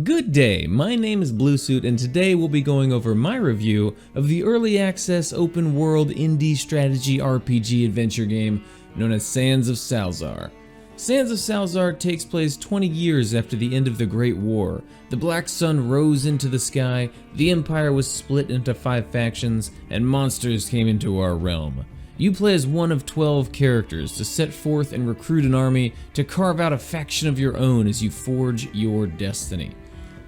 Good day, my name is Bluesuit and today we'll be going over my review of the early access open world indie strategy RPG adventure game known as Sands of Salazaar. Sands of Salazaar takes place 20 years after the end of the Great War. The Black Sun rose into the sky, the Empire was split into 5 factions, and monsters came into our realm. You play as one of 12 characters to set forth and recruit an army to carve out a faction of your own as you forge your destiny.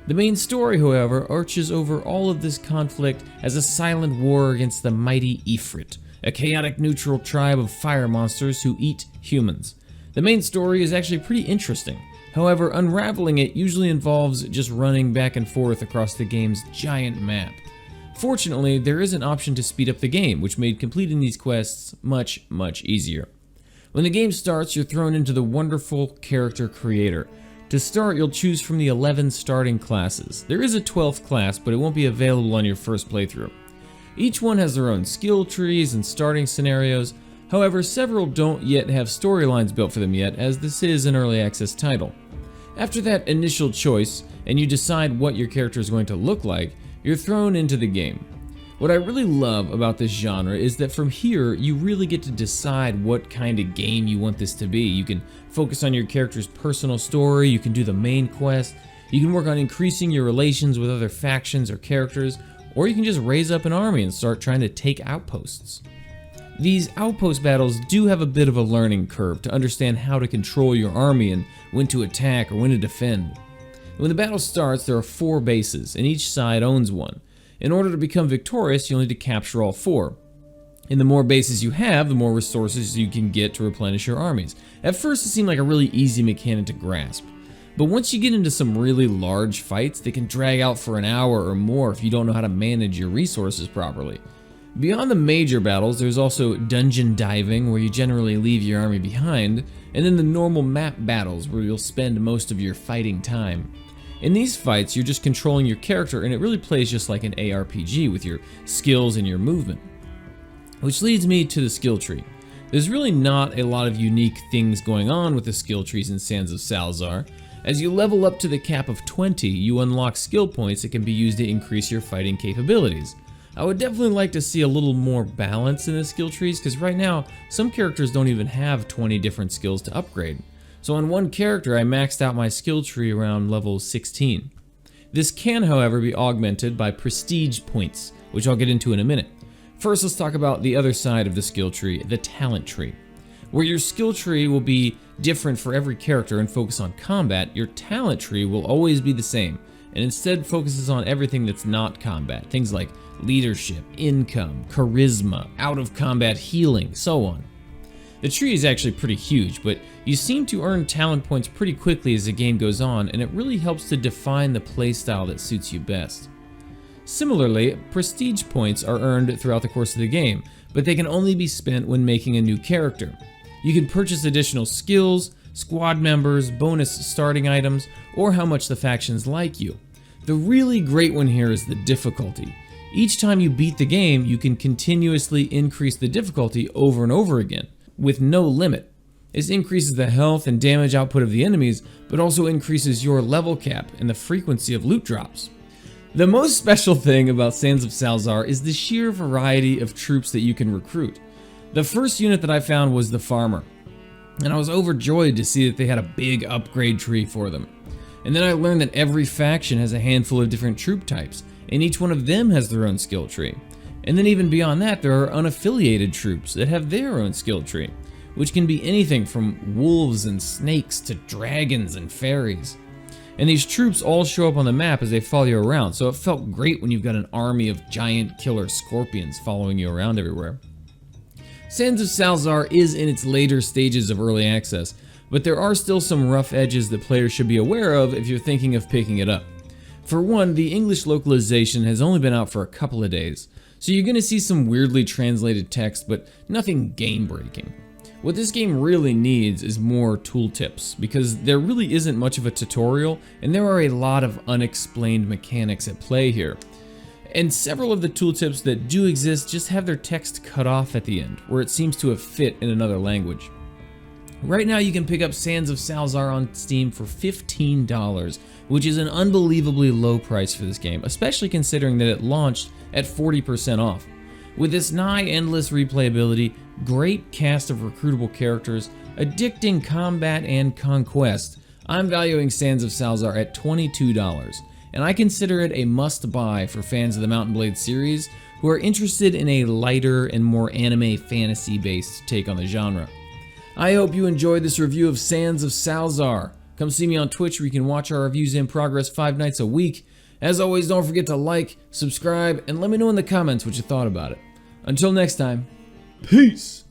The main story, however, arches over all of this conflict as a silent war against the mighty Ifrit, a chaotic neutral tribe of fire monsters who eat humans. The main story is actually pretty interesting. However, unraveling it usually involves just running back and forth across the game's giant map. Fortunately, there is an option to speed up the game, which made completing these quests much easier. When the game starts, you're thrown into the wonderful character creator. To start, you'll choose from the 11 starting classes. There is a 12th class, but it won't be available on your first playthrough. Each one has their own skill trees and starting scenarios. However, several don't yet have storylines built for them yet, as this is an early access title. After that initial choice, and you decide what your character is going to look like, you're thrown into the game. What I really love about this genre is that from here, you really get to decide what kind of game you want this to be. You can focus on your character's personal story, you can do the main quest, you can work on increasing your relations with other factions or characters, or you can just raise up an army and start trying to take outposts. These outpost battles do have a bit of a learning curve to understand how to control your army and when to attack or when to defend. When the battle starts, there are 4 bases, and each side owns one. In order to become victorious, you'll need to capture all 4. And the more bases you have, the more resources you can get to replenish your armies. At first, it seemed like a really easy mechanic to grasp. But once you get into some really large fights, they can drag out for an hour or more if you don't know how to manage your resources properly. Beyond the major battles, there's also dungeon diving, where you generally leave your army behind, and then the normal map battles, where you'll spend most of your fighting time. In these fights, you're just controlling your character, and it really plays just like an ARPG with your skills and your movement. Which leads me to the skill tree. There's really not a lot of unique things going on with the skill trees in Sands of Salazaar. As you level up to the cap of 20, you unlock skill points that can be used to increase your fighting capabilities. I would definitely like to see a little more balance in the skill trees, because right now, some characters don't even have 20 different skills to upgrade. So on one character, I maxed out my skill tree around level 16. This can, however, be augmented by prestige points, which I'll get into in a minute. First, let's talk about the other side of the skill tree, the talent tree. Where your skill tree will be different for every character and focus on combat, your talent tree will always be the same, and instead focuses on everything that's not combat. Things like leadership, income, charisma, out-of-combat healing, so on. The tree is actually pretty huge, but you seem to earn talent points pretty quickly as the game goes on, and it really helps to define the playstyle that suits you best. Similarly, prestige points are earned throughout the course of the game, but they can only be spent when making a new character. You can purchase additional skills, squad members, bonus starting items, or how much the factions like you. The really great one here is the difficulty. Each time you beat the game, you can continuously increase the difficulty over and over again, with no limit. This increases the health and damage output of the enemies, but also increases your level cap and the frequency of loot drops. The most special thing about Sands of Salazaar is the sheer variety of troops that you can recruit. The first unit that I found was the farmer, and I was overjoyed to see that they had a big upgrade tree for them. And then I learned that every faction has a handful of different troop types, and each one of them has their own skill tree. And then even beyond that, there are unaffiliated troops that have their own skill tree, which can be anything from wolves and snakes to dragons and fairies. And these troops all show up on the map as they follow you around, so it felt great when you've got an army of giant killer scorpions following you around everywhere. Sands of Salazaar is in its later stages of early access, but there are still some rough edges that players should be aware of if you're thinking of picking it up. For one, the English localization has only been out for a couple of days, so you're going to see some weirdly translated text, but nothing game-breaking. What this game really needs is more tooltips, because there really isn't much of a tutorial, and there are a lot of unexplained mechanics at play here. And several of the tooltips that do exist just have their text cut off at the end, where it seems to have fit in another language. Right now you can pick up Sands of Salazaar on Steam for $15, which is an unbelievably low price for this game, especially considering that it launched at 40% off. With its nigh endless replayability, great cast of recruitable characters, addicting combat and conquest, I'm valuing Sands of Salazaar at $22, and I consider it a must-buy for fans of the Mount & Blade series who are interested in a lighter and more anime fantasy-based take on the genre. I hope you enjoyed this review of Sands of Salazaar. Come see me on Twitch where you can watch our reviews in progress 5 nights a week. As always, don't forget to like, subscribe, and let me know in the comments what you thought about it. Until next time, peace!